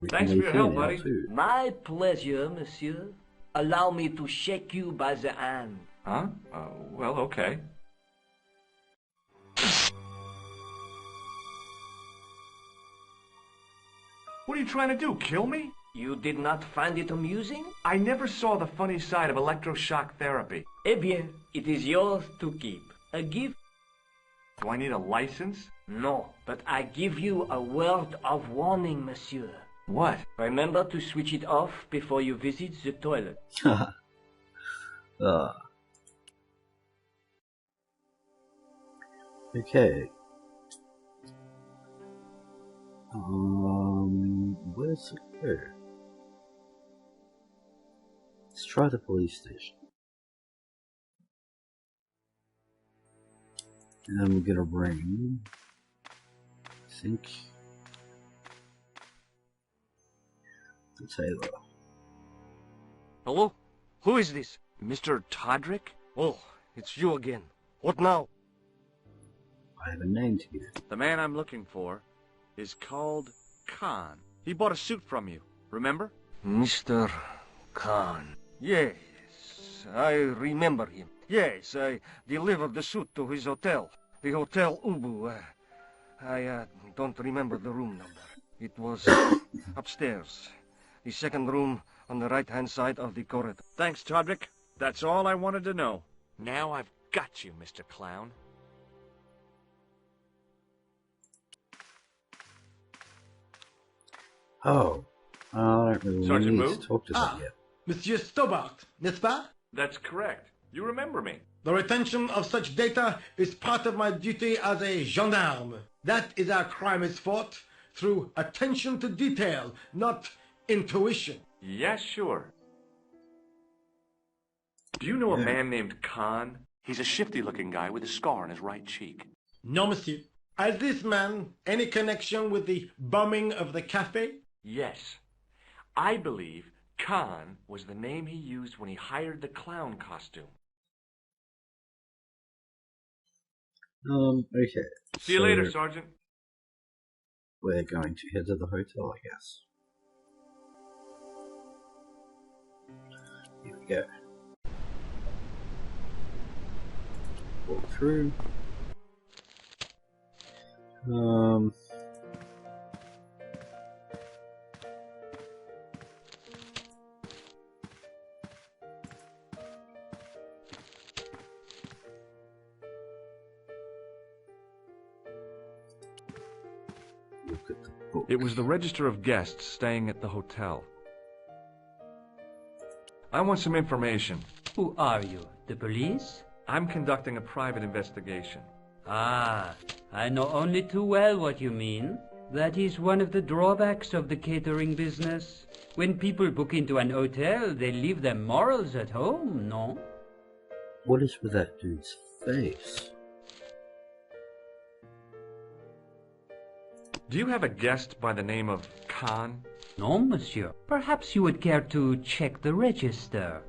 Thanks for your help, buddy. Too. My pleasure, monsieur. Allow me to shake you by the hand. Huh? Well, okay. What are you trying to do, kill me? You did not find it amusing? I never saw the funny side of electroshock therapy. Eh bien, it is yours to keep. A gift? Do I need a license? No, but I give you a word of warning, monsieur. What? Remember to switch it off before you visit the toilet. Okay. Where's it go? Let's try the police station. And we're gonna ring, I think, the Taylor. Hello? Who is this? Mr. Todrick? Oh, it's you again. What now? I have a name to give. The man I'm looking for is called Khan. He bought a suit from you, remember? Mr. Khan. Yes, I remember him. Yes, I delivered the suit to his hotel. The Hotel Ubu. I don't remember the room number. It was upstairs. The second room on the right-hand side of the corridor. Thanks, Todrick. That's all I wanted to know. Now I've got you, Mr. Clown. Oh, I don't really Sergeant need Moo? to talk to them yet. Monsieur Stobart, n'est-ce pas? That's correct. You remember me. The retention of such data is part of my duty as a gendarme. That is how crime is fought, through attention to detail, not intuition. Yes, sure. Do you know a man named Khan? He's a shifty-looking guy with a scar on his right cheek. No, monsieur. Has this man any connection with the bombing of the cafe? Yes. I believe Khan was the name he used when he hired the clown costume. Okay. See you later, Sergeant. We're going to head to the hotel, I guess. Here we go. Walk through. Look at the book. It was the register of guests staying at the hotel. I want some information. Who are you? The police? I'm conducting a private investigation. Ah, I know only too well what you mean. That is one of the drawbacks of the catering business. When people book into an hotel, they leave their morals at home, no? What is with that dude's face? Do you have a guest by the name of Khan? No, monsieur. Perhaps you would care to check the register.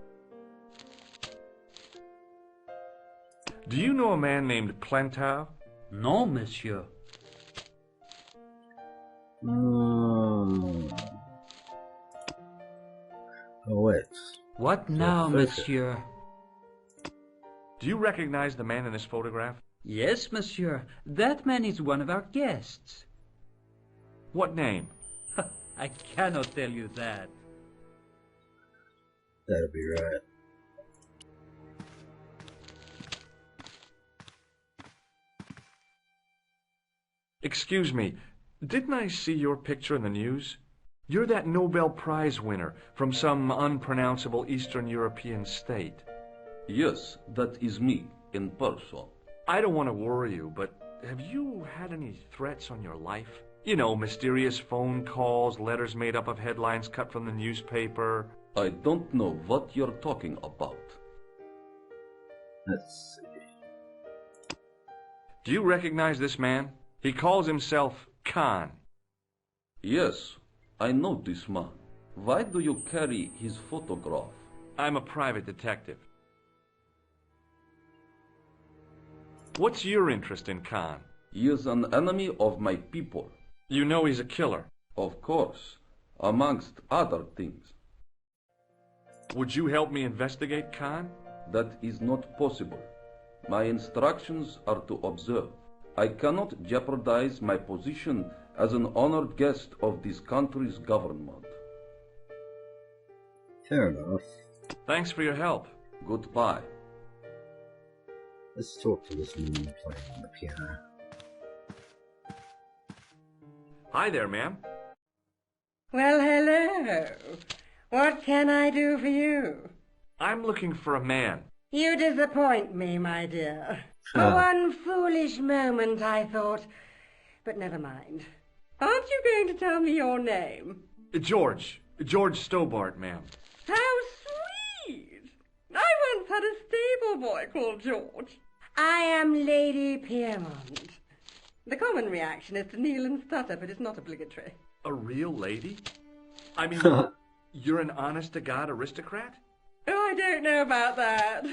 Do you know a man named Plantar? No, monsieur. Oh, wait. What now, monsieur? Do you recognize the man in this photograph? Yes, monsieur. That man is one of our guests. What name? I cannot tell you that. That'll be right. Excuse me, didn't I see your picture in the news? You're that Nobel Prize winner from some unpronounceable Eastern European state. Yes, that is me, in person. I don't want to worry you, but have you had any threats on your life? You know, mysterious phone calls, letters made up of headlines cut from the newspaper. I don't know what you're talking about. Let's see. Do you recognize this man? He calls himself Khan. Yes, I know this man. Why do you carry his photograph? I'm a private detective. What's your interest in Khan? He is an enemy of my people. You know he's a killer. Of course. amongst other things. Would you help me investigate Khan? That is not possible. My instructions are to observe. I cannot jeopardize my position as an honored guest of this country's government. Fair enough. Thanks for your help. Goodbye. Let's talk to this woman playing on the piano. Hi there, ma'am. Well, hello. What can I do for you? I'm looking for a man. You disappoint me, my dear. For one foolish moment I thought... But never mind. Aren't you going to tell me your name? George. George Stobart, ma'am. How sweet! I once had a stable boy called George. I am Lady Piermont. The common reaction is to kneel and stutter, but it's not obligatory. A real lady? I mean, you're an honest-to-God aristocrat? Oh, I don't know about that.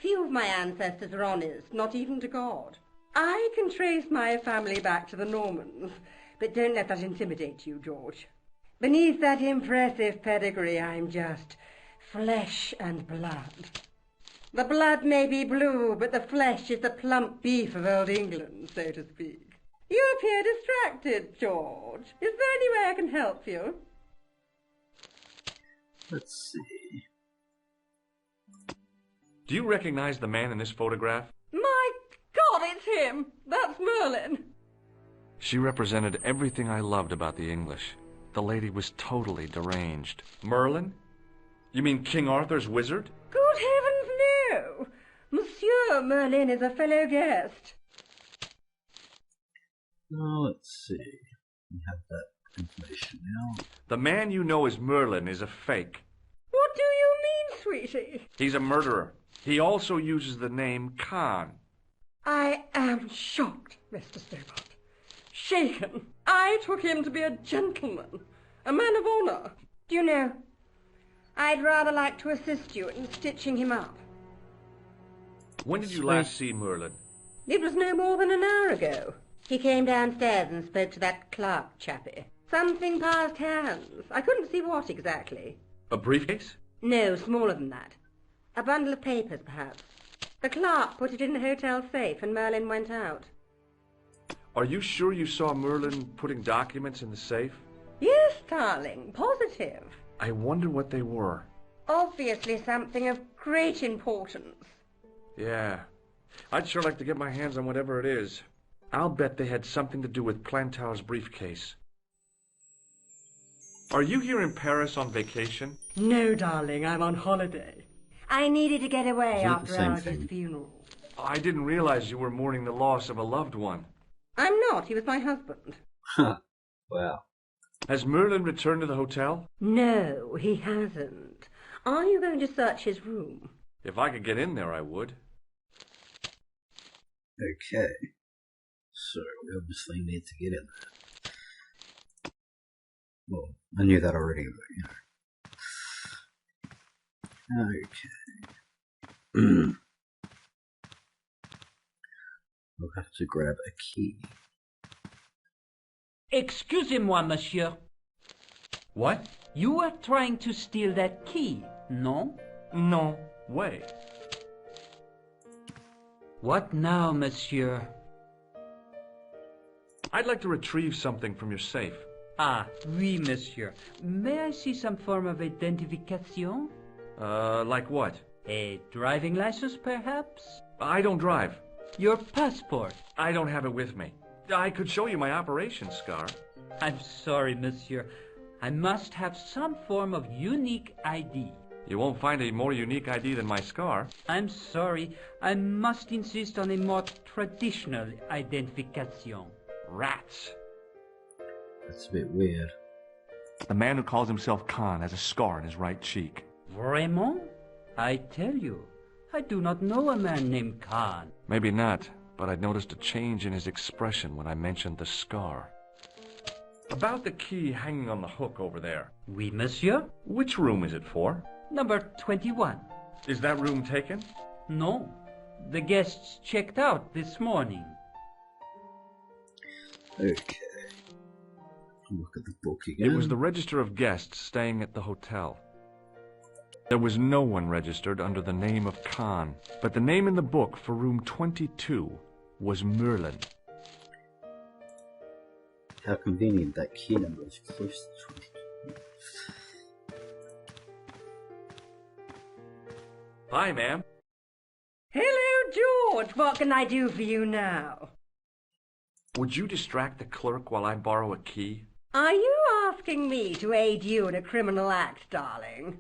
Few of my ancestors are honest, not even to God. I can trace my family back to the Normans, but don't let that intimidate you, George. Beneath that impressive pedigree, I'm just flesh and blood. The blood may be blue, but the flesh is the plump beef of old England, so to speak. You appear distracted, George. Is there any way I can help you? Let's see. Do you recognize the man in this photograph? My God, it's him! That's Merlin! She represented everything I loved about the English. The lady was totally deranged. Merlin? You mean King Arthur's wizard? Good heavens, no! Monsieur Merlin is a fellow guest. Now, let's see. We have that information now. The man you know as Merlin is a fake. What do you mean, sweetie? He's a murderer. He also uses the name Khan. I am shocked, Mr. Stobart. Shaken. I took him to be a gentleman, a man of honour. Do you know, I'd rather like to assist you in stitching him up. When did you last see Merlin? It was no more than an hour ago. He came downstairs and spoke to that clerk chappie. Something passed hands. I couldn't see what exactly. A briefcase? No, smaller than that. A bundle of papers, perhaps. The clerk put it in the hotel safe and Merlin went out. Are you sure you saw Merlin putting documents in the safe? Yes, darling, positive. I wonder what they were. Obviously something of great importance. Yeah. I'd sure like to get my hands on whatever it is. I'll bet they had something to do with Plantow's briefcase. Are you here in Paris on vacation? No, darling, I'm on holiday. I needed to get away after Algy's thing? funeral. I didn't realize you were mourning the loss of a loved one. I'm not. He was my husband. Wow. Has Merlin returned to the hotel? No, he hasn't. Are you going to search his room? If I could get in there, I would. Okay. So, we obviously need to get in there. Well, I knew that already, but, Okay. We'll have to grab a key. Excusez-moi, monsieur. What? You were trying to steal that key, no? No way. What now, monsieur? I'd like to retrieve something from your safe. Ah, oui, monsieur. May I see some form of identification? Like what? A driving license, perhaps? I don't drive. Your passport? I don't have it with me. I could show you my operation scar. I'm sorry, monsieur. I must have some form of unique ID. You won't find a more unique ID than my scar. I'm sorry. I must insist on a more traditional identification. Rats. That's a bit weird. The man who calls himself Khan has a scar on his right cheek. Vraiment? I tell you, I do not know a man named Khan. Maybe not, but I noticed a change in his expression when I mentioned the scar. About the key hanging on the hook over there. Oui, monsieur. Which room is it for? Number 21. Is that room taken? No. The guests checked out this morning. Okay. Look at the book again. It was the register of guests staying at the hotel. There was no one registered under the name of Khan, but the name in the book for room 22 was Merlin. How convenient that key number is close to 22. Hi, ma'am. Hello, George. What can I do for you now? Would you distract the clerk while I borrow a key? Are you asking me to aid you in a criminal act, darling?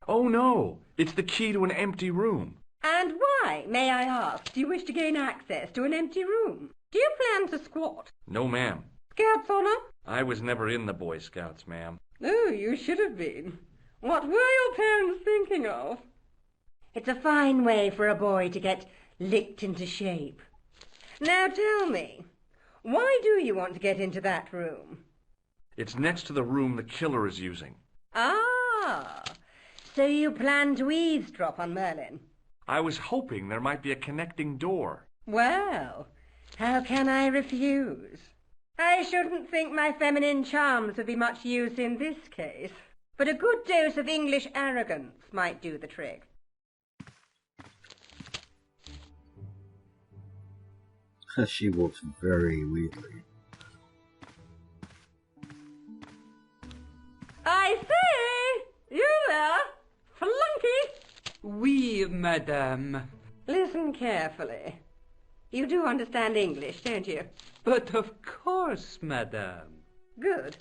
Oh, no. It's the key to an empty room. And why, may I ask, do you wish to gain access to an empty room? Do you plan to squat? No, ma'am. Scouts honor? I was never in the Boy Scouts, ma'am. Oh, you should have been. What were your parents thinking of? It's a fine way for a boy to get licked into shape. Now tell me, why do you want to get into that room? It's next to the room the killer is using. Ah, so you plan to eavesdrop on Merlin? I was hoping there might be a connecting door. Well, how can I refuse? I shouldn't think my feminine charms would be much use in this case, but a good dose of English arrogance might do the trick. She walks very weirdly. I say! You there? Flunky! Oui, madame. Listen carefully. You do understand English, don't you? But of course, madame. Good.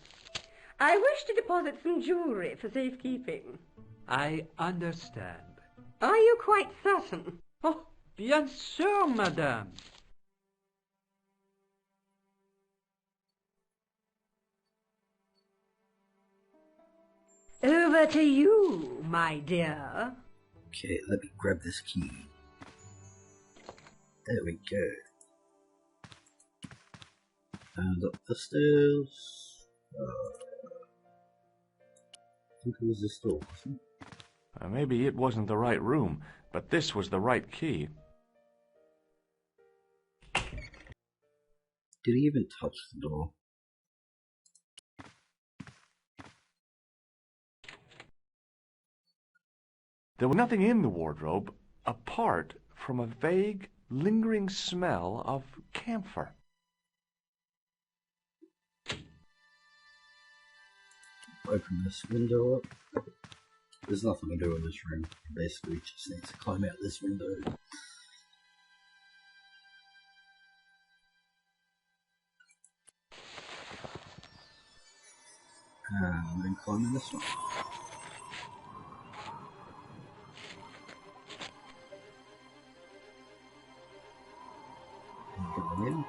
I wish to deposit some jewellery for safekeeping. I understand. Are you quite certain? Oh, bien sûr, madame. Over to you, my dear. Okay, let me grab this key. There we go. And up the stairs. I think it was this door, wasn't it? Maybe it wasn't the right room, but this was the right key. Did he even touch the door? There was nothing in the wardrobe apart from a vague, lingering smell of camphor. Open this window up. There's nothing to do in this room. Basically, just need to climb out this window. And then climb in this one. And go in.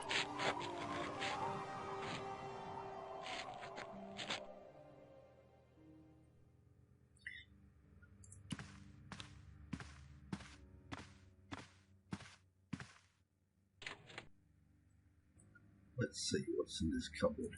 Let's see what's in this cupboard.